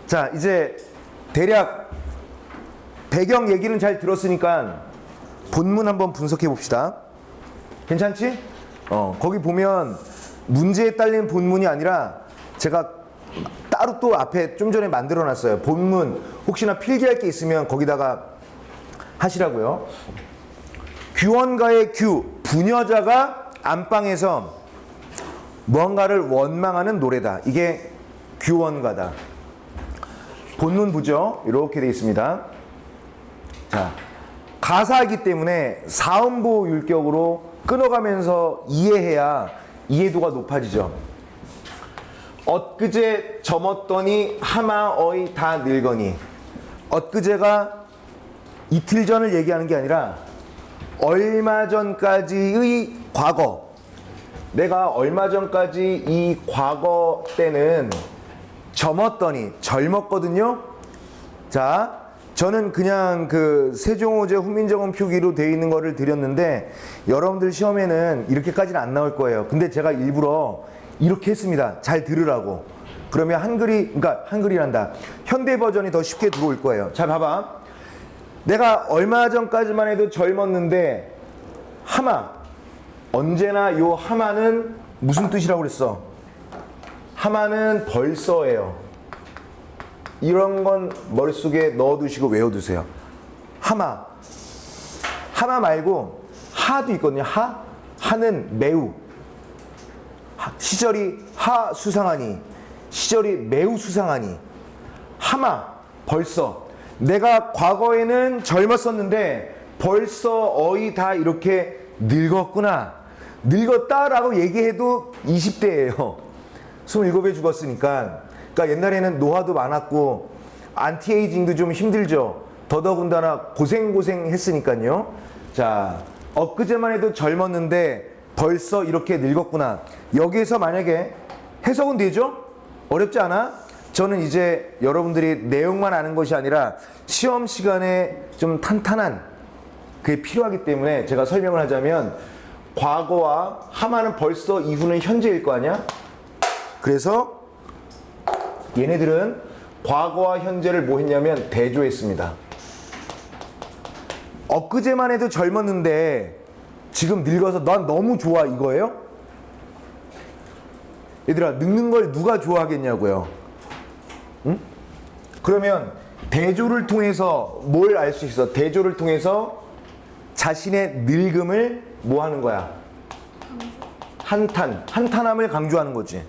자, 이제 대략 배경 얘기는 잘 들었으니까 본문 한번 분석해 봅시다. 괜찮지? 거기 보면 문제에 딸린 본문이 아니라 제가 따로 또 앞에 좀 전에 만들어 놨어요. 본문 혹시나 필기할 게 있으면 거기다가 하시라고요. 규원가의 규, 부녀자가 안방에서 무언가를 원망하는 노래다. 이게 규원가다. 본문 보죠. 이렇게 되어 있습니다. 자, 가사이기 때문에 사음보 율격으로 끊어가면서 이해해야 이해도가 높아지죠. 엊그제 저먹더니 하마어이 다 늙으니. 엊그제가 이틀 전을 얘기하는 게 아니라 얼마 전까지의 과거. 내가 얼마 전까지 이 과거 때는 젊었더니 젊었거든요. 자, 저는 그냥 그 세종호재 훈민정음 표기로 되어 있는 거를 드렸는데 여러분들 시험에는 이렇게까지는 안 나올 거예요. 근데 제가 일부러 이렇게 했습니다. 잘 들으라고. 그러면 한글이란다. 현대 버전이 더 쉽게 들어올 거예요. 자, 봐봐. 내가 얼마 전까지만 해도 젊었는데 하마. 언제나 요 하마는 무슨 뜻이라고 그랬어? 하마는 벌써예요. 이런 건 머릿속에 넣어두시고 외워두세요. 하마. 하마 말고 하도 있거든요. 하는 매우. 시절이 수상하니. 시절이 매우 수상하니. 하마. 벌써. 내가 과거에는 젊었었는데 벌써 어이 다 이렇게 늙었구나. 늙었다라고 얘기해도 20대예요. 27에 죽었으니까. 그러니까 옛날에는 노화도 많았고 안티에이징도 좀 힘들죠. 더더군다나 고생 했으니까요. 자, 엊그제만 해도 젊었는데 벌써 이렇게 늙었구나. 여기에서 만약에 해석은 되죠? 어렵지 않아? 저는 이제 여러분들이 내용만 아는 것이 아니라 시험 시간에 좀 탄탄한 그게 필요하기 때문에 제가 설명을 하자면 과거와 하마는 벌써 이후는 현재일 거 아니야? 그래서 얘네들은 과거와 현재를 뭐 했냐면 대조했습니다. 엊그제만 해도 젊었는데 지금 늙어서 난 너무 좋아 이거예요? 얘들아, 늙는 걸 누가 좋아하겠냐고요? 응? 그러면 대조를 통해서 뭘 알 수 있어? 대조를 통해서 자신의 늙음을 뭐 하는 거야? 한탄함을 강조하는 거지.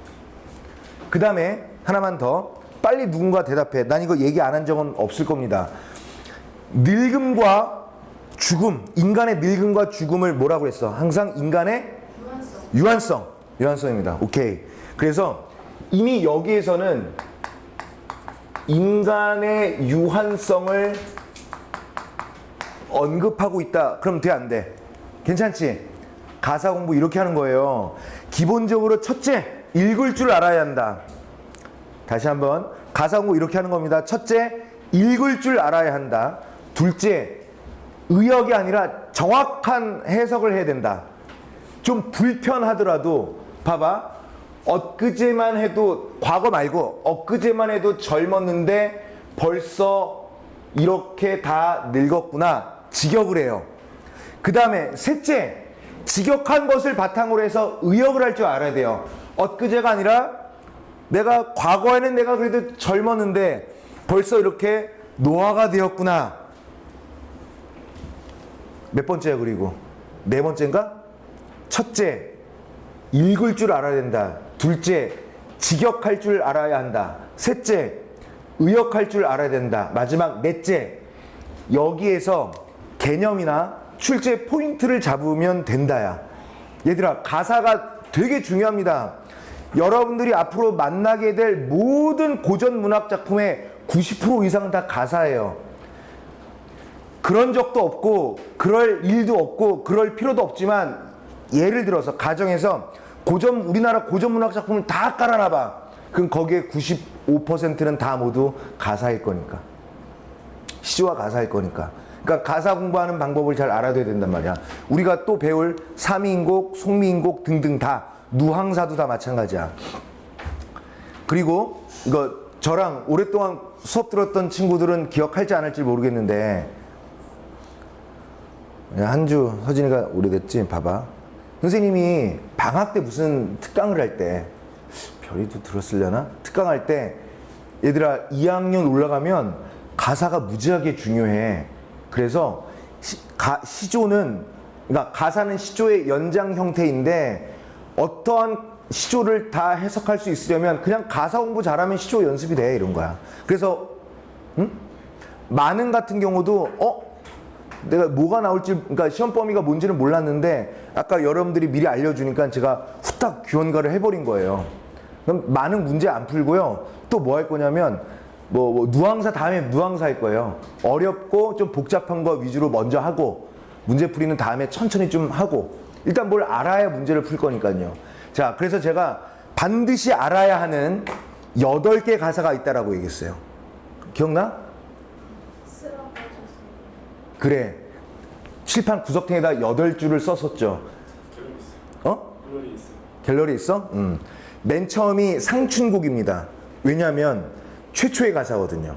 그 다음에 하나만 더. 빨리 누군가 대답해. 난 이거 얘기 안 한 적은 없을 겁니다. 늙음과 죽음, 인간의 늙음과 죽음을 뭐라고 했어? 항상 인간의 유한성입니다. 오케이. 그래서 이미 여기에서는 인간의 유한성을 언급하고 있다. 그럼 돼, 안 돼? 괜찮지? 가사 공부 이렇게 하는 거예요. 기본적으로 첫째, 읽을 줄 알아야 한다. 다시 한번 가사 공부 이렇게 하는 겁니다. 첫째, 읽을 줄 알아야 한다. 둘째, 의역이 아니라 정확한 해석을 해야 된다. 좀 불편하더라도 봐봐. 엊그제만 해도, 과거 말고 엊그제만 해도 젊었는데 벌써 이렇게 다 늙었구나. 직역을 해요. 그 다음에 셋째, 직역한 것을 바탕으로 해서 의역을 할 줄 알아야 돼요. 엊그제가 아니라 내가 과거에는 내가 그래도 젊었는데 벌써 이렇게 노화가 되었구나. 몇 번째야? 그리고 네 번째인가? 첫째, 읽을 줄 알아야 된다. 둘째, 직역할 줄 알아야 한다. 셋째, 의역할 줄 알아야 된다. 마지막 넷째, 여기에서 개념이나 출제 포인트를 잡으면 된다야. 얘들아, 가사가 되게 중요합니다. 여러분들이 앞으로 만나게 될 모든 고전 문학 작품의 90% 이상 다 가사예요. 그런 적도 없고 그럴 일도 없고 그럴 필요도 없지만 예를 들어서 가정에서 우리나라 고전 문학 작품을 다 깔아놔봐. 그럼 거기에 95%는 다 모두 가사일 거니까. 시와 가사일 거니까. 그러니까 가사 공부하는 방법을 잘 알아둬야 된단 말이야. 우리가 또 배울 삼위인곡, 송미인곡 등등 다, 누항사도 다 마찬가지야. 그리고 이거 저랑 오랫동안 수업 들었던 친구들은 기억할지 안 할지 모르겠는데, 한 주 서진이가 오래됐지. 봐봐, 선생님이 방학 때 무슨 특강을 할 때, 별이도 들었으려나? 특강할 때 얘들아 2학년 올라가면 가사가 무지하게 중요해. 그래서 시조는, 그러니까 가사는 시조의 연장 형태인데 어떠한 시조를 다 해석할 수 있으려면 그냥 가사 공부 잘하면 시조 연습이 돼, 이런 거야. 그래서 만능 같은 경우도 내가 뭐가 나올지, 그러니까 시험 범위가 뭔지는 몰랐는데 아까 여러분들이 미리 알려주니까 제가 후딱 규원가를 해버린 거예요. 그럼 많은 문제 안 풀고요. 또 뭐 할 거냐면 누앙사 다음에 누앙사 할 거예요. 어렵고 좀 복잡한 거 위주로 먼저 하고 문제풀이는 다음에 천천히 좀 하고, 일단 뭘 알아야 문제를 풀 거니까요. 자, 그래서 제가 반드시 알아야 하는 8개 가사가 있다라고 얘기했어요. 기억나? 그래, 칠판 구석탱이에다 8줄을 썼었죠. 갤러리 있어요. 갤러리 있어? 맨 처음이 상춘곡입니다. 왜냐하면 최초의 가사거든요.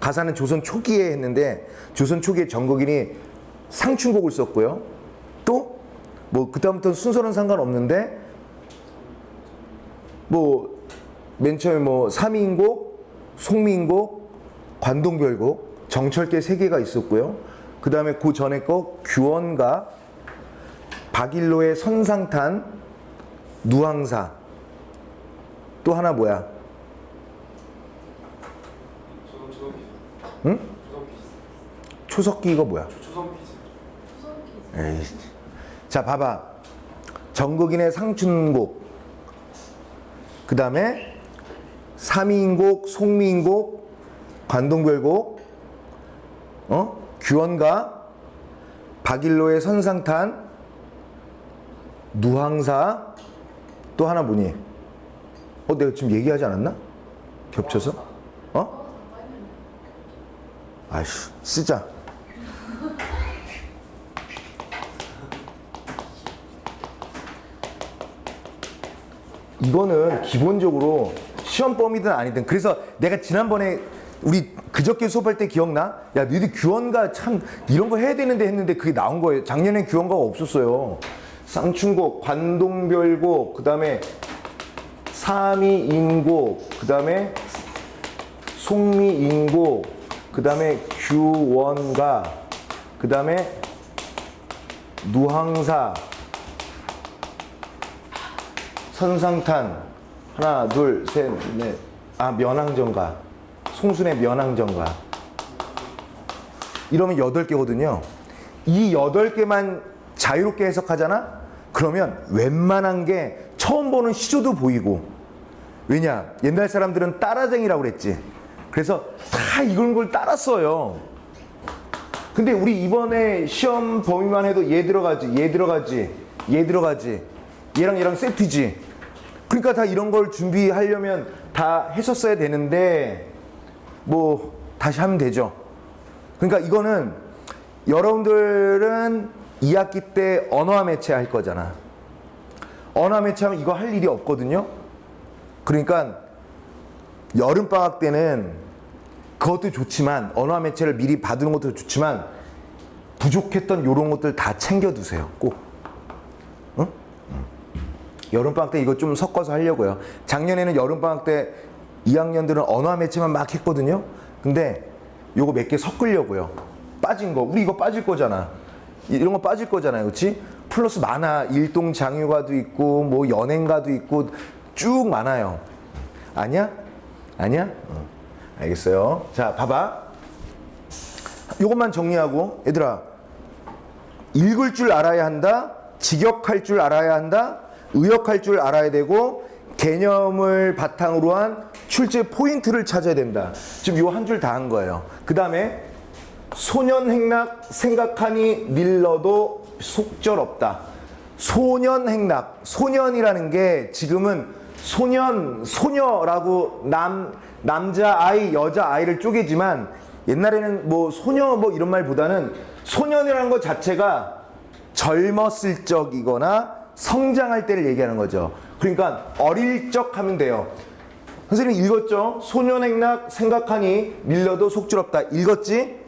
가사는 조선 초기에 했는데 조선 초기에 정국인이 상춘곡을 썼고요. 또 그다음부터 순서는 상관없는데 맨 처음에 삼인곡, 송민곡, 관동별곡, 정철계 3개가 있었고요. 그 다음에 그 전에 거 규원가, 박일로의 선상탄, 누항사, 또 하나 뭐야? 응? 초석기 이거 뭐야? 에이. 자, 봐봐. 정국인의 상춘곡, 그 다음에 삼인곡, 송민곡, 관동별곡, 규원가, 박일로의 선상탄, 누항사, 또 하나 뭐니? 내가 지금 얘기하지 않았나? 겹쳐서? 아이씨, 쓰자. 이거는 기본적으로 시험 범위든 아니든, 그래서 내가 지난번에 우리 그저께 수업할 때 기억나? 야, 너희들 규원가 참 이런 거 해야 되는데 했는데 그게 나온 거예요. 작년엔 규원가가 없었어요. 상춘곡, 관동별곡, 그 다음에 삼이인곡, 그 다음에 송미인곡, 그 다음에 규원가, 그 다음에 누항사, 선상탄, 하나, 둘, 셋, 넷, 면항정가, 송순의 면항정가. 이러면 8개거든요. 이 8개만 자유롭게 해석하잖아? 그러면 웬만한 게 처음 보는 시조도 보이고. 왜냐? 옛날 사람들은 따라쟁이라고 그랬지. 그래서 다 이런 걸 따랐어요. 근데 우리 이번에 시험 범위만 해도 얘 들어가지, 얘 들어가지, 얘 들어가지, 얘랑 얘랑 세트지. 그러니까 다 이런 걸 준비하려면 다 했었어야 되는데 다시 하면 되죠. 그러니까 이거는 여러분들은 2학기 때 언어화 매체 할 거잖아. 언어화 매체하면 이거 할 일이 없거든요. 그러니까 여름방학 때는 그것도 좋지만, 언어화 매체를 미리 받는 것도 좋지만 부족했던 요런 것들 다 챙겨두세요. 꼭. 응? 여름방학 때 이거 좀 섞어서 하려고요. 작년에는 여름방학 때 2학년들은 언어화 매체만 막 했거든요. 근데 요거 몇 개 섞으려고요. 빠진 거, 우리 이거 빠질 거잖아. 이런 거 빠질 거잖아요. 그렇지? 플러스 많아. 일동장유가도 있고 연행가도 있고 쭉 많아요. 아니야? 아니야? 알겠어요. 자, 봐봐. 요것만 정리하고, 얘들아, 읽을 줄 알아야 한다, 직역할 줄 알아야 한다, 의역할 줄 알아야 되고, 개념을 바탕으로 한 출제 포인트를 찾아야 된다. 지금 요 한 줄 다 한 거예요. 그 다음에 소년행락 생각하니 밀러도 속절없다. 소년행락, 소년이라는 게 지금은 소년, 소녀라고 남자아이, 여자아이를 쪼개지만, 옛날에는 소녀 이런 말보다는 소년이라는 것 자체가 젊었을 적이거나 성장할 때를 얘기하는 거죠. 그러니까 어릴 적 하면 돼요. 선생님 읽었죠? 소년행락 생각하니 밀려도 속절없다. 읽었지?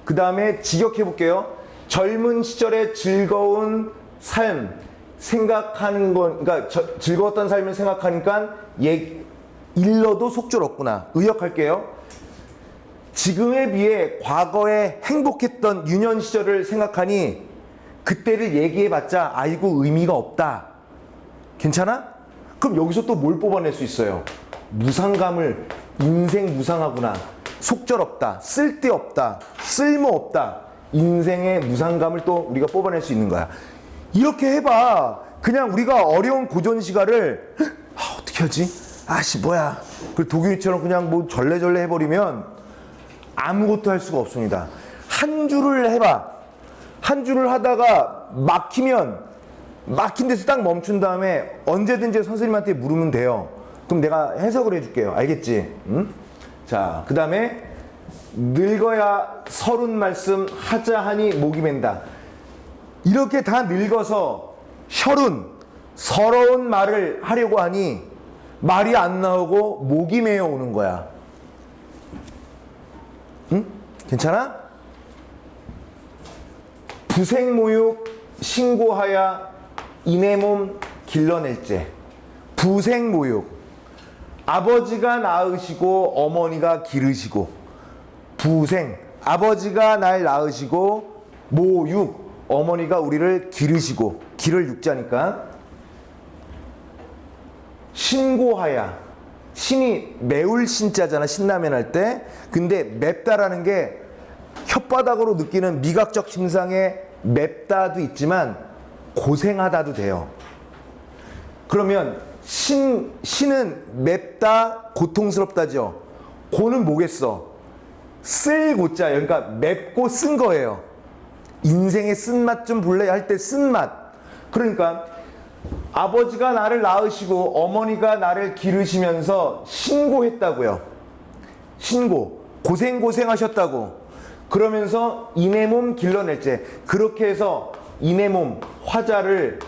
그 다음에 직역해 볼게요. 젊은 시절의 즐거운 삶 생각하는 건, 그러니까 즐거웠던 삶을 생각하니까 일러도 속절없구나. 의역할게요. 지금에 비해 과거에 행복했던 유년 시절을 생각하니 그때를 얘기해봤자 아이고 의미가 없다. 괜찮아? 그럼 여기서 또 뭘 뽑아낼 수 있어요? 무상감을, 인생 무상하구나, 속절없다, 쓸데없다, 쓸모없다, 인생의 무상감을 또 우리가 뽑아낼 수 있는 거야. 이렇게 해봐. 그냥 우리가 어려운 고전시가를 어떻게 하지? 아씨 뭐야. 그 도균이처럼 그냥 뭐 절레절레 해버리면 아무것도 할 수가 없습니다. 한 줄을 해봐. 한 줄을 하다가 막힌 데서 딱 멈춘 다음에 언제든지 선생님한테 물으면 돼요. 그럼 내가 해석을 해줄게요. 알겠지? 응? 자, 그 다음에 늙어야 서른 말씀 하자 하니 목이 맨다. 이렇게 다 늙어서 서러운 말을 하려고 하니 말이 안 나오고 목이 메어 오는 거야. 응? 괜찮아? 부생모육 신고하야 이내 몸 길러낼제. 부생모육. 아버지가 낳으시고 어머니가 기르시고. 부생. 아버지가 날 낳으시고 모육. 어머니가 우리를 기르시고. 기를 육자니까. 신고하야. 신이 매울 신자잖아. 신라면 할 때. 근데 맵다라는 게 혓바닥으로 느끼는 미각적 심상에 맵다도 있지만 고생하다도 돼요. 그러면 신은 맵다, 고통스럽다죠. 고는 뭐겠어? 쓸 고자. 그러니까 맵고 쓴 거예요. 인생의 쓴맛 좀 볼래 할 때 쓴맛. 그러니까 아버지가 나를 낳으시고 어머니가 나를 기르시면서 신고했다고요. 신고. 고생하셨다고. 그러면서 이내 몸 길러낼제. 그렇게 해서 이내 몸 화자를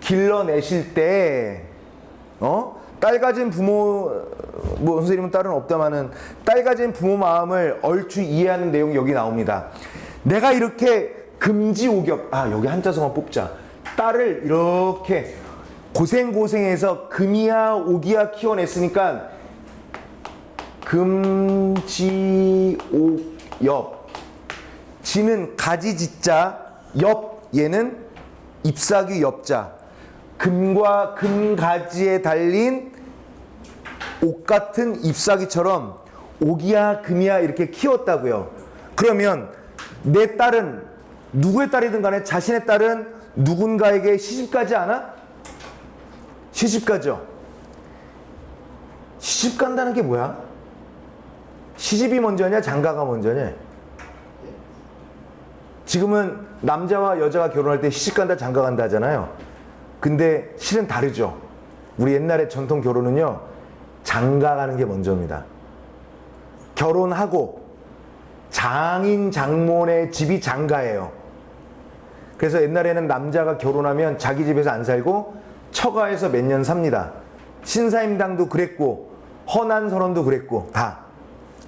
길러내실 때 딸 가진 부모, 뭐 선생님은 딸은 없다마는 딸 가진 부모 마음을 얼추 이해하는 내용이 여기 나옵니다. 내가 이렇게 금지오겹, 여기 한자성어 뽑자. 딸을 이렇게 고생해서 금이야 오기야 키워냈으니까 금지오엽. 지는 가지지자, 엽 얘는 잎사귀 엽자. 금과 금가지에 달린 옥 같은 잎사귀처럼 오기야 금이야 이렇게 키웠다고요. 그러면 내 딸은 누구의 딸이든 간에 자신의 딸은 누군가에게 시집가지 않아? 시집가죠. 시집간다는 게 뭐야? 시집이 먼저냐 장가가 먼저냐? 지금은 남자와 여자가 결혼할 때 시집간다 장가간다 하잖아요. 근데 실은 다르죠. 우리 옛날에 전통 결혼은요, 장가가는 게 먼저입니다. 결혼하고 장인 장모네 집이 장가예요. 그래서 옛날에는 남자가 결혼하면 자기 집에서 안 살고 처가에서 몇 년 삽니다. 신사임당도 그랬고 허난선언도 그랬고 다.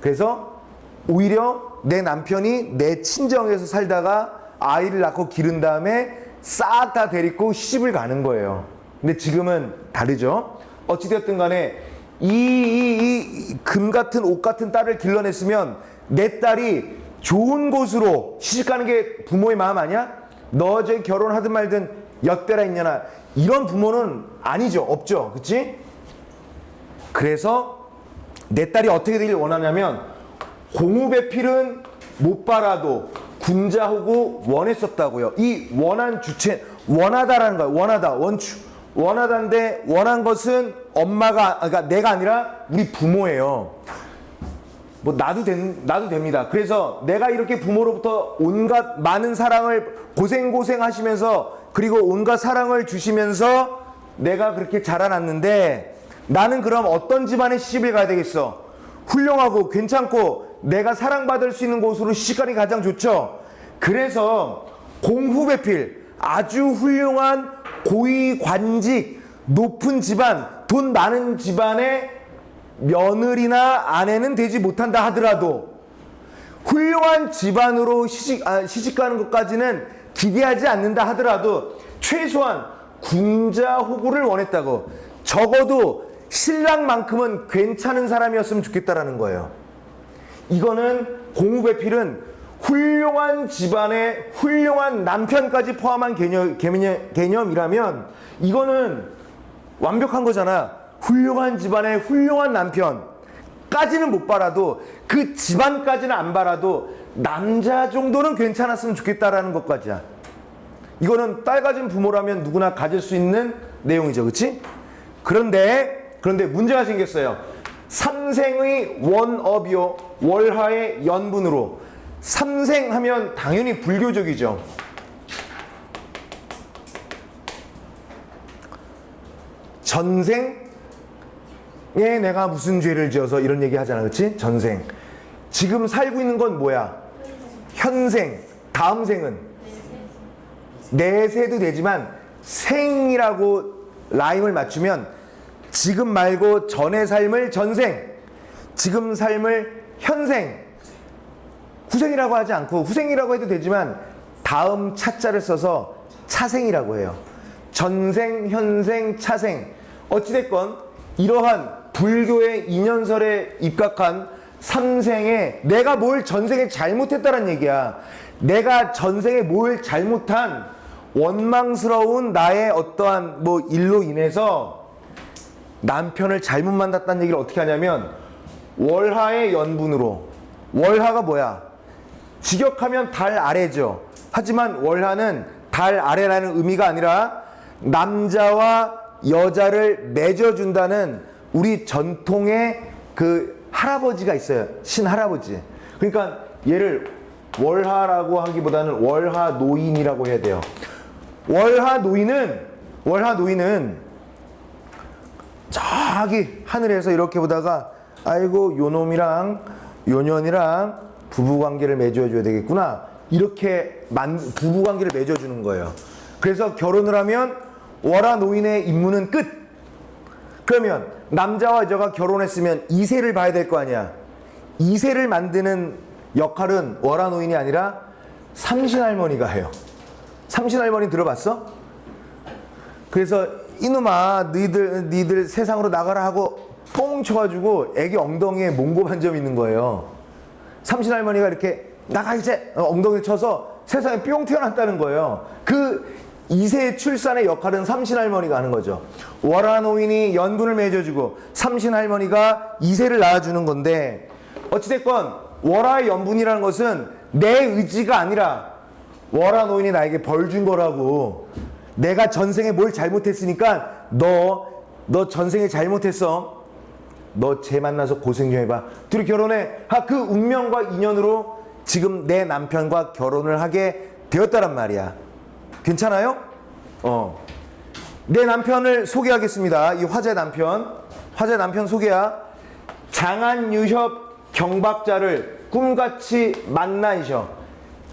그래서 오히려 내 남편이 내 친정에서 살다가 아이를 낳고 기른 다음에 싹 다 데리고 시집을 가는 거예요. 근데 지금은 다르죠. 어찌되었든 간에 이 금 같은 옷 같은 딸을 길러냈으면 내 딸이 좋은 곳으로 시집가는 게 부모의 마음 아니야? 너 저 결혼하든 말든 엿대라 있냐나. 이런 부모는 아니죠. 없죠. 그치? 그래서 내 딸이 어떻게 되길 원하냐면 공우배필은 못 빨아도 군자호구 원했었다고요. 이 원한 주체, 원하다라는 거예요. 원하다, 원추. 원하다인데 원한 것은 엄마가, 그러니까 내가 아니라 우리 부모예요. 뭐 나도 됩니다. 그래서 내가 이렇게 부모로부터 온갖 많은 사랑을 고생하시면서 그리고 온갖 사랑을 주시면서 내가 그렇게 자라났는데 나는 그럼 어떤 집안에 시집을 가야 되겠어? 훌륭하고 괜찮고 내가 사랑받을 수 있는 곳으로 시집가는 게 가장 좋죠. 그래서 공후배필, 아주 훌륭한 고위 관직 높은 집안, 돈 많은 집안에 며느리나 아내는 되지 못한다 하더라도 훌륭한 집안으로 시집가는 것까지는 기대하지 않는다 하더라도 최소한 궁자 호구를 원했다고, 적어도 신랑만큼은 괜찮은 사람이었으면 좋겠다라는 거예요. 이거는 공후배필은 훌륭한 집안의 훌륭한 남편까지 포함한 개념이라면 이거는 완벽한 거잖아. 훌륭한 집안의 훌륭한 남편까지는 못 바라도 그 집안까지는 안 바라도 남자 정도는 괜찮았으면 좋겠다라는 것까지야. 이거는 딸 가진 부모라면 누구나 가질 수 있는 내용이죠. 그치? 그런데 문제가 생겼어요. 삼생의 원업이요 월하의 연분으로. 삼생하면 당연히 불교적이죠. 전생에 내가 무슨 죄를 지어서 이런 얘기 하잖아. 그치? 전생. 지금 살고 있는 건 뭐야? 현생. 다음 생은? 내세도 되지만 생이라고 라임을 맞추면 지금 말고 전의 삶을 전생, 지금 삶을 현생, 후생이라고 하지 않고 후생이라고 해도 되지만 다음 차자를 써서 차생이라고 해요. 전생, 현생, 차생. 어찌됐건 이러한 불교의 인연설에 입각한 삼생에 내가 뭘 전생에 잘못했다는 얘기야. 내가 전생에 뭘 잘못한 원망스러운 나의 어떠한 일로 인해서 남편을 잘못 만났다는 얘기를 어떻게 하냐면 월하의 연분으로. 월하가 뭐야? 직역하면 달 아래죠. 하지만 월하는 달 아래라는 의미가 아니라 남자와 여자를 맺어준다는 우리 전통의 그 할아버지가 있어요. 신할아버지. 그러니까 얘를 월하라고 하기보다는 월하 노인이라고 해야 돼요. 월하 노인은 저기 하늘에서 이렇게 보다가 아이고 요놈이랑 요년이랑 부부관계를 맺어줘야 되겠구나, 이렇게 부부관계를 맺어주는 거예요. 그래서 결혼을 하면 월하 노인의 임무는 끝. 그러면 남자와 여자가 결혼했으면 2세를 봐야 될 거 아니야. 2세를 만드는 역할은 월하 노인이 아니라 삼신할머니가 해요. 삼신할머니 들어봤어? 그래서 이놈아 니들 세상으로 나가라 하고 뽕 쳐가지고 애기 엉덩이에 몽고 반점 있는 거예요. 삼신할머니가 이렇게 나가 이제 엉덩이를 쳐서 세상에 뿅 태어났다는 거예요. 그 2세 출산의 역할은 삼신할머니가 하는 거죠. 월하 노인이 연분을 맺어주고 삼신할머니가 2세를 낳아주는 건데, 어찌됐건 월하의 연분이라는 것은 내 의지가 아니라 월하 노인이 나에게 벌 준 거라고. 내가 전생에 뭘 잘못했으니까 너 전생에 잘못했어. 너 쟤 만나서 고생 좀 해봐. 둘이 결혼해. 그 운명과 인연으로 지금 내 남편과 결혼을 하게 되었다란 말이야. 괜찮아요? 내 남편을 소개하겠습니다. 이 화제 남편 소개야. 장안유협 경박자를 꿈같이 만나이셔.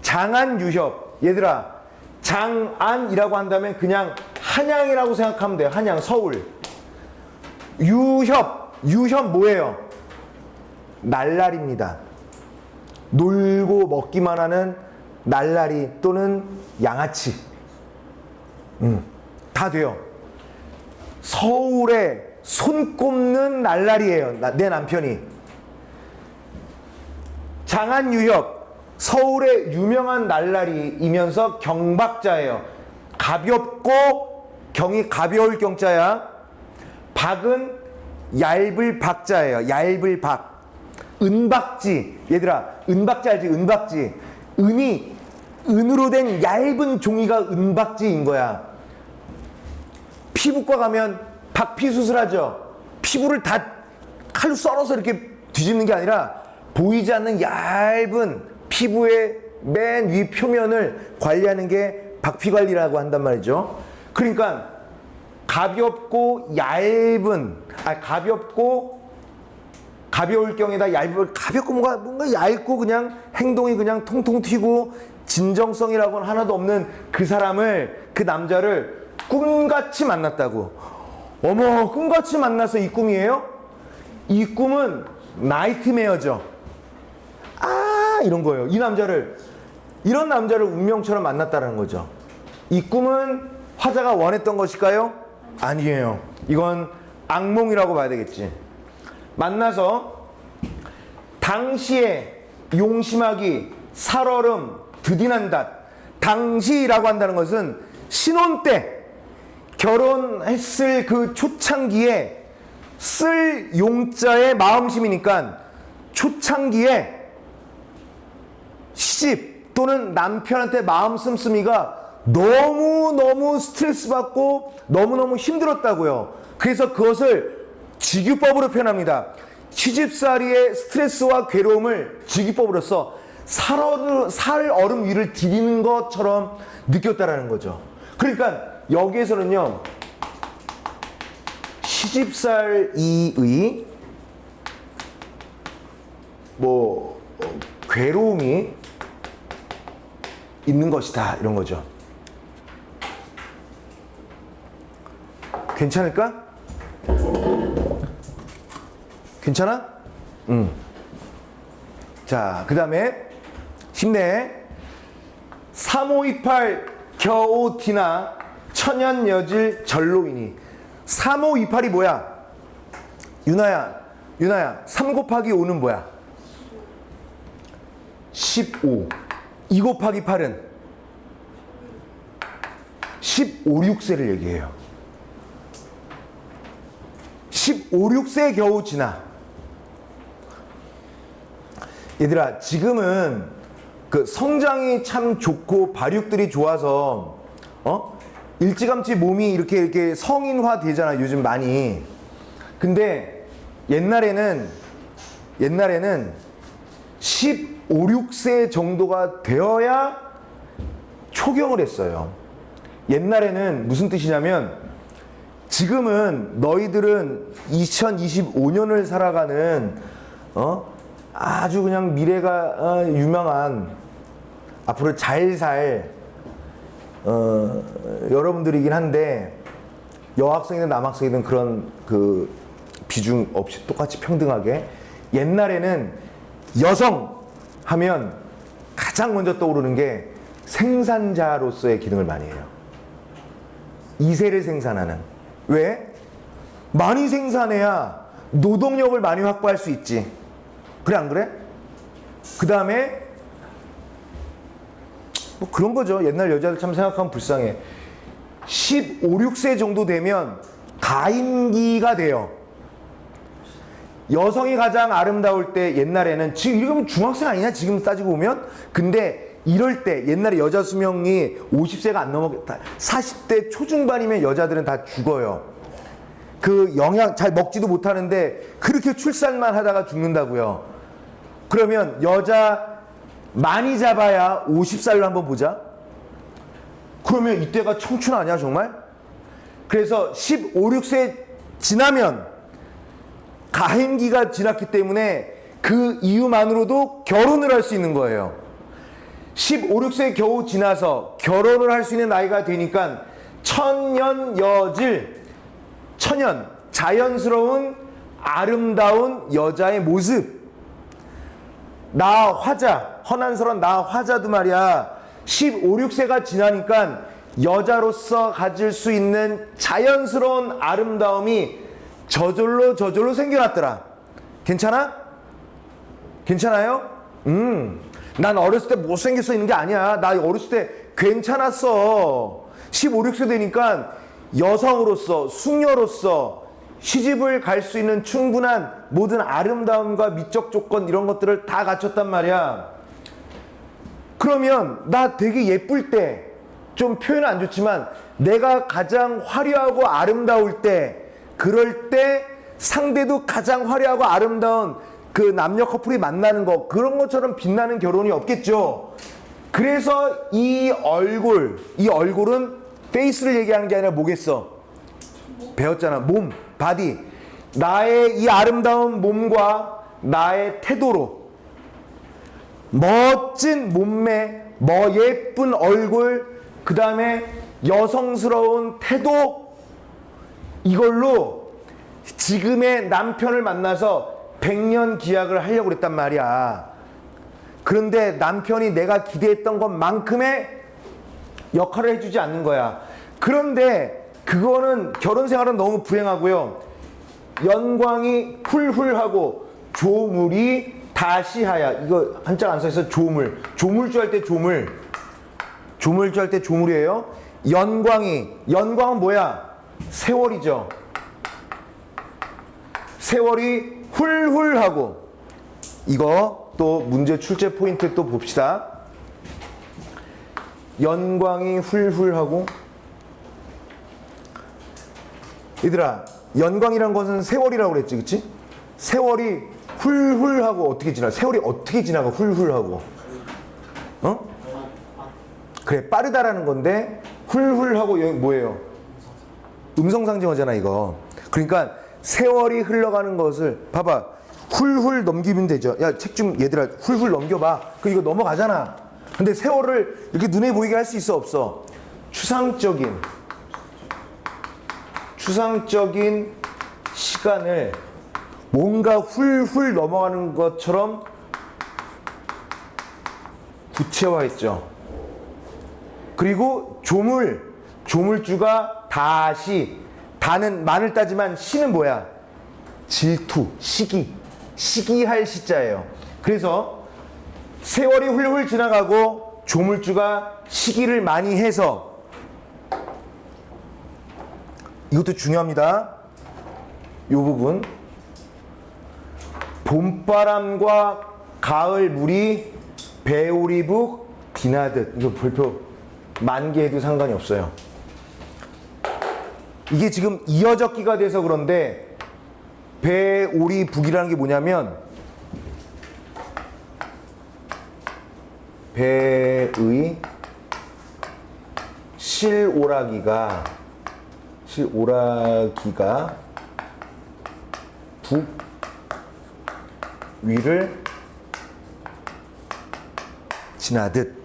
장안유협. 얘들아, 장안이라고 한다면 그냥 한양이라고 생각하면 돼요. 한양, 서울. 유협 뭐예요? 날라리입니다. 놀고 먹기만 하는 날라리 또는 양아치. 다 돼요. 서울에 손 꼽는 날라리예요. 내 남편이. 장안유협, 서울의 유명한 날라리이면서 경박자예요. 가볍고, 경이 가벼울 경자야. 박은 얇을 박자예요. 얇을 박. 은박지. 얘들아, 은박지 알지? 은박지. 은으로 된 얇은 종이가 은박지인 거야. 피부과 가면 박피 수술하죠. 피부를 다 칼로 썰어서 이렇게 뒤집는 게 아니라 보이지 않는 얇은 피부의 맨 위 표면을 관리하는 게 박피 관리라고 한단 말이죠. 그러니까 가볍고 가벼울 경에다 가볍고 뭔가 얇고 그냥 행동이 그냥 통통 튀고 진정성이라고는 하나도 없는 그 남자를 꿈같이 만났다고. 어머, 꿈같이 만나서 이 꿈이에요? 이 꿈은 나이트메어죠. 아, 이런 거예요. 이런 남자를 운명처럼 만났다는 거죠. 이 꿈은 화자가 원했던 것일까요? 아니에요. 이건 악몽이라고 봐야 되겠지. 만나서 당시에 용심하기, 살얼음, 드디난다. 당시라고 한다는 것은 신혼 때 결혼했을 그 초창기에 쓸 용자의 마음심이니까 초창기에 시집 또는 남편한테 마음 씀씀이가 너무너무 스트레스 받고 너무너무 힘들었다고요. 그래서 그것을 직유법으로 표현합니다. 시집살이의 스트레스와 괴로움을 직유법으로 써 살얼음 위를 디디는 것처럼 느꼈다라는 거죠. 그러니까 여기에서는요, 시집살이의 괴로움이 있는 것이다, 이런 거죠. 괜찮을까? 괜찮아? 자, 그 다음에 힘내. 3528 겨우티나 천연여질 전로이니. 3528이 뭐야? 유나야 3 곱하기 5는 뭐야? 15. 2 곱하기 8은 15, 6세를 얘기해요. 15, 6세 겨우 지나. 얘들아, 지금은 그 성장이 참 좋고 발육들이 좋아서 일찌감치 몸이 이렇게 성인화 되잖아, 요즘 많이. 근데 옛날에는 15, 6세 정도가 되어야 초경을 했어요. 옛날에는 무슨 뜻이냐면, 지금은 너희들은 2025년을 살아가는 아주 그냥 미래가 유명한, 앞으로 잘 살 여러분들이긴 한데, 여학생이든 남학생이든 그런 그 비중 없이 똑같이 평등하게. 옛날에는 여성 하면 가장 먼저 떠오르는 게 생산자로서의 기능을 많이 해요. 이세를 생산하는. 왜? 많이 생산해야 노동력을 많이 확보할 수 있지. 그래, 안 그래? 그 다음에 뭐 그런 거죠. 옛날 여자들 참 생각하면 불쌍해. 15, 6세 정도 되면 가임기가 돼요. 여성이 가장 아름다울 때, 옛날에는, 지금 이러면 중학생 아니냐, 지금 따지고 보면? 근데 이럴 때, 옛날에 여자 수명이 50세가 안 넘었다, 40대 초중반이면 여자들은 다 죽어요. 그 영양 잘 먹지도 못하는데 그렇게 출산만 하다가 죽는다고요. 그러면 여자 많이 잡아야 50살로 한번 보자. 그러면 이때가 청춘 아니야, 정말? 그래서 15, 6세 지나면 가임기가 지났기 때문에 그 이유만으로도 결혼을 할 수 있는 거예요. 15, 6세 겨우 지나서 결혼을 할 수 있는 나이가 되니까 천연여질, 천연, 자연스러운 아름다운 여자의 모습, 나 화자, 허난스러운 나 화자도 말이야, 15, 6세가 지나니까 여자로서 가질 수 있는 자연스러운 아름다움이 저절로 생겨났더라. 괜찮아? 괜찮아요? 난 어렸을 때 못생겼어 있는 게 아니야. 나 어렸을 때 괜찮았어. 15, 6세 되니까 여성으로서, 숙녀로서 시집을 갈 수 있는 충분한 모든 아름다움과 미적 조건, 이런 것들을 다 갖췄단 말이야. 그러면 나 되게 예쁠 때, 좀 표현은 안 좋지만 내가 가장 화려하고 아름다울 때, 그럴 때 상대도 가장 화려하고 아름다운 그 남녀 커플이 만나는 거, 그런 것처럼 빛나는 결혼이 없겠죠. 그래서 이 얼굴은 페이스를 얘기하는 게 아니라 뭐겠어? 배웠잖아. 몸, 바디. 나의 이 아름다운 몸과 나의 태도로 멋진 몸매, 예쁜 얼굴, 그 다음에 여성스러운 태도, 이걸로 지금의 남편을 만나서 100년 기약을 하려고 그랬단 말이야. 그런데 남편이 내가 기대했던 것만큼의 역할을 해주지 않는 거야. 그런데 그거는 결혼 생활은 너무 불행하고요. 연광이 훌훌하고 조물이 다시하야. 이거 한자 안 써있어. 조물. 조물주 할 때 조물. 조물주 할 때 조물이에요. 연광은 뭐야? 세월이죠. 세월이 훌훌하고. 이거 또 문제 출제 포인트 또 봅시다. 연광이 훌훌하고. 얘들아, 연광이란 것은 세월이라고 그랬지, 그치? 세월이 훌훌하고 어떻게 지나? 세월이 어떻게 지나가? 훌훌하고. 어? 그래, 빠르다라는 건데 훌훌하고 여기 뭐예요? 음성상징어잖아, 이거. 그러니까 세월이 흘러가는 것을 봐봐. 훌훌 넘기면 되죠. 야, 책 좀 얘들아 훌훌 넘겨봐. 그 이거 넘어가잖아. 근데 세월을 이렇게 눈에 보이게 할 수 있어, 없어? 추상적인 시간을 뭔가 훌훌 넘어가는 것처럼 구체화했죠. 그리고 조물주가 다시, 다는 만을 따지만 시는 뭐야? 질투, 시기할 시자예요. 그래서 세월이 훌훌 지나가고 조물주가 시기를 많이 해서, 이것도 중요합니다. 이 부분. 봄바람과 가을 물이 배오리북 비나듯. 이거 별표 만개해도 상관이 없어요. 이게 지금 이어적기가 돼서 그런데 배오리북이라는 게 뭐냐면 배의 실오라기가 북 위를 지나듯.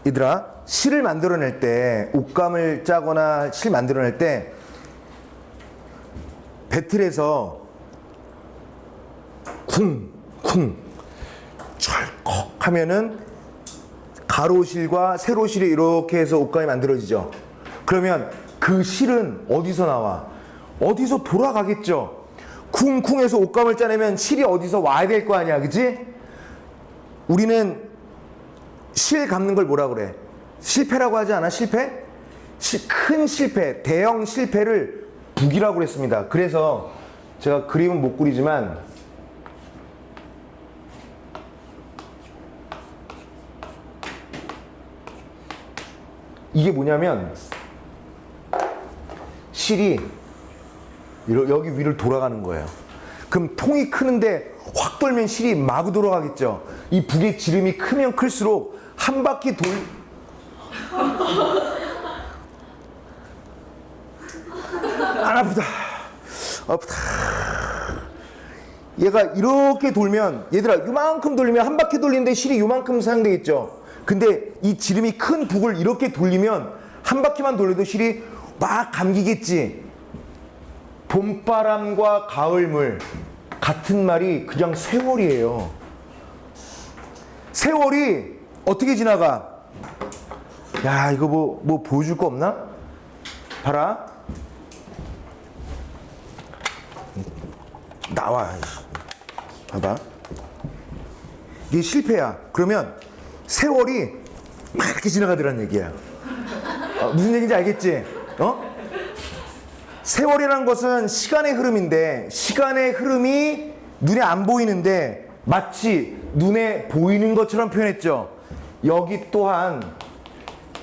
얘들아, 실을 만들어낼 때, 옷감을 짜거나 실 만들어낼 때 배틀에서 쿵쿵 철컥 하면은 가로실과 세로실이 이렇게 해서 옷감이 만들어지죠. 그러면 그 실은 어디서 나와? 어디서 돌아가겠죠. 쿵쿵해서 옷감을 짜내면 실이 어디서 와야 될 거 아니야, 그치? 우리는 실 감는 걸 뭐라 그래? 실패라고 하지 않아? 실패? 큰 실패, 대형 실패를 북이라고 그랬습니다. 그래서 제가 그림은 못 그리지만 이게 뭐냐면 실이 여기 위를 돌아가는 거예요. 그럼 통이 크는데 확 돌면 실이 마구 돌아가겠죠. 이 북의 지름이 크면 클수록 한 바퀴 안 아프다. 얘가 이렇게 돌면, 얘들아, 요만큼 돌리면 한 바퀴 돌리는데 실이 요만큼 사용되겠죠. 근데 이 지름이 큰 북을 이렇게 돌리면 한 바퀴만 돌려도 실이 막 감기겠지. 봄바람과 가을물 같은 말이 그냥 세월이에요. 세월이 어떻게 지나가? 야, 이거 뭐 보여줄 거 없나? 봐라. 나와. 봐봐. 이게 실패야. 그러면 세월이 막 이렇게 지나가더란 얘기야. 무슨 얘기인지 알겠지? 세월이라는 것은 시간의 흐름인데, 시간의 흐름이 눈에 안 보이는데 마치 눈에 보이는 것처럼 표현했죠. 여기 또한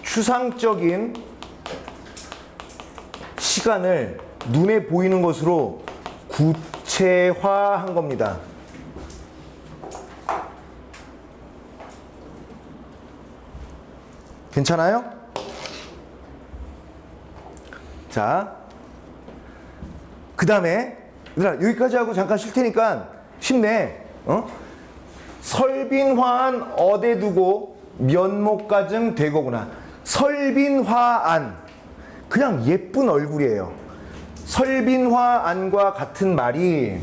추상적인 시간을 눈에 보이는 것으로 구체화한 겁니다. 괜찮아요? 자, 그 다음에 얘들아, 여기까지 하고 잠깐 쉴 테니까 쉽네. 설빈화한 어대 두고 면목가증 되거구나. 설빈화한, 그냥 예쁜 얼굴이에요. 설빈화안과 같은 말이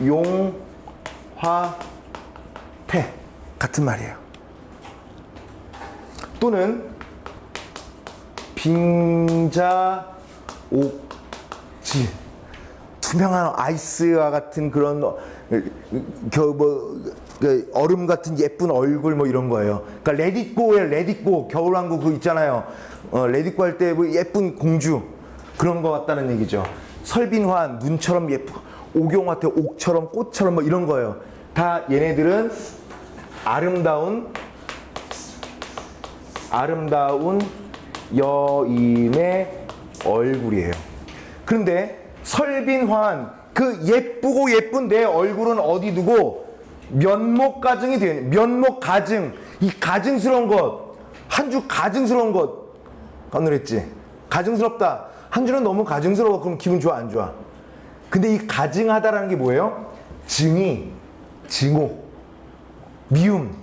옥용화태 같은 말이에요. 또는 빙자옥질, 투명한 아이스와 같은 그런 얼음 같은 예쁜 얼굴 뭐 이런 거예요. 그러니까 레디꼬예요. 레디꼬 겨울왕국 그 있잖아요. 레디꼬 할 때 뭐 예쁜 공주 그런 거 같다는 얘기죠. 설빈화안 눈처럼 예쁘고 옥용화태 옥처럼 꽃처럼 뭐 이런 거예요. 다 얘네들은 아름다운 여인의 얼굴이에요. 그런데 설빈화안 그 예쁘고 예쁜 내 얼굴은 어디 두고 면목가증이 되어 있는 면목가증, 이 가증스러운 것, 한 주 가증스러운 것 건드렸지. 가증스럽다. 한 주는 너무 가증스러워. 그럼 기분 좋아 안 좋아? 근데 이 가증하다라는 게 뭐예요? 증이 증오, 미움,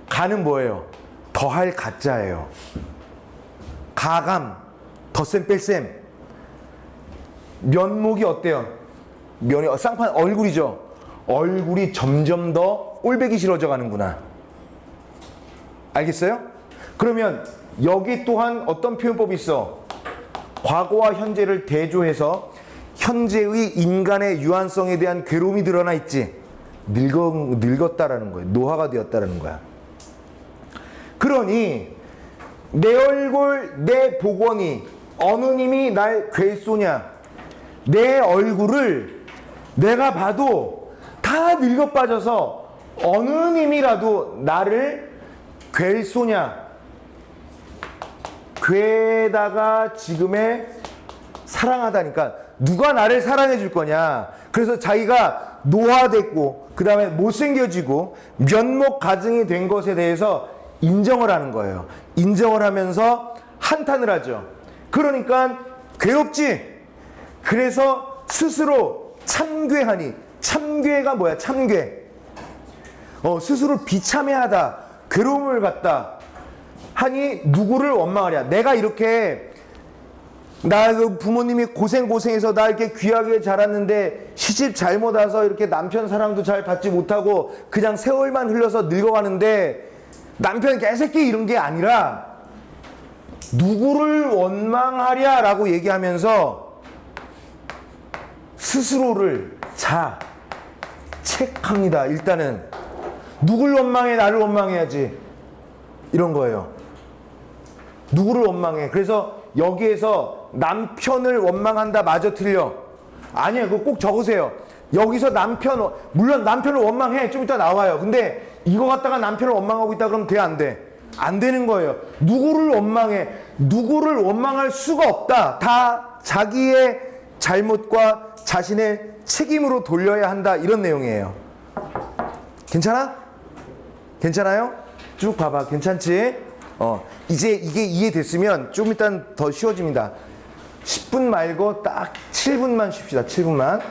가는 뭐예요? 더할 가짜예요. 가감, 덧셈 뺄셈. 면목이 어때요? 면이 쌍판 얼굴이죠. 얼굴이 점점 더 꼴배기 싫어져 가는구나. 알겠어요? 그러면 여기 또한 어떤 표현법이 있어? 과거와 현재를 대조해서 현재의 인간의 유한성에 대한 괴로움이 드러나 있지. 늙었다라는 거예요. 노화가 되었다라는 거야. 그러니 내 얼굴, 내 복원이 어느 님이 날 괴쏘냐? 내 얼굴을 내가 봐도 다 늙어 빠져서 어느 님이라도 나를 괴쏘냐? 괴다가 지금의 사랑하다니까 누가 나를 사랑해 줄 거냐? 그래서 자기가 노화됐고 그 다음에 못생겨지고 면목 가증이 된 것에 대해서 인정을 하는 거예요. 인정을 하면서 한탄을 하죠. 그러니까 괴롭지. 그래서 스스로 참괴하니. 참괴가 뭐야? 참괴. 스스로 비참해하다. 괴로움을 갖다 하니 누구를 원망하랴. 내가 이렇게 나 그 부모님이 고생해서 나 이렇게 귀하게 자랐는데 시집 잘못 와서 이렇게 남편 사랑도 잘 받지 못하고 그냥 세월만 흘려서 늙어가는데 남편 개새끼 이런 게 아니라 누구를 원망하랴 라고 얘기하면서 스스로를 자책합니다. 일단은 누굴 원망해? 나를 원망해야지. 이런 거예요. 누구를 원망해? 그래서 여기에서 남편을 원망한다 마저 틀려. 아니에요. 그거 꼭 적으세요. 여기서 물론 남편을 원망해. 좀 이따 나와요. 근데 이거 갖다가 남편을 원망하고 있다 그러면 돼? 안 돼? 안 되는 거예요. 누구를 원망해? 누구를 원망할 수가 없다. 다 자기의 잘못과 자신의 책임으로 돌려야 한다. 이런 내용이에요. 괜찮아? 괜찮아요? 쭉 봐봐. 괜찮지? 이제 이게 이해됐으면 좀 이따 더 쉬워집니다. 10분 말고 딱 7분만 쉽시다. 7분만.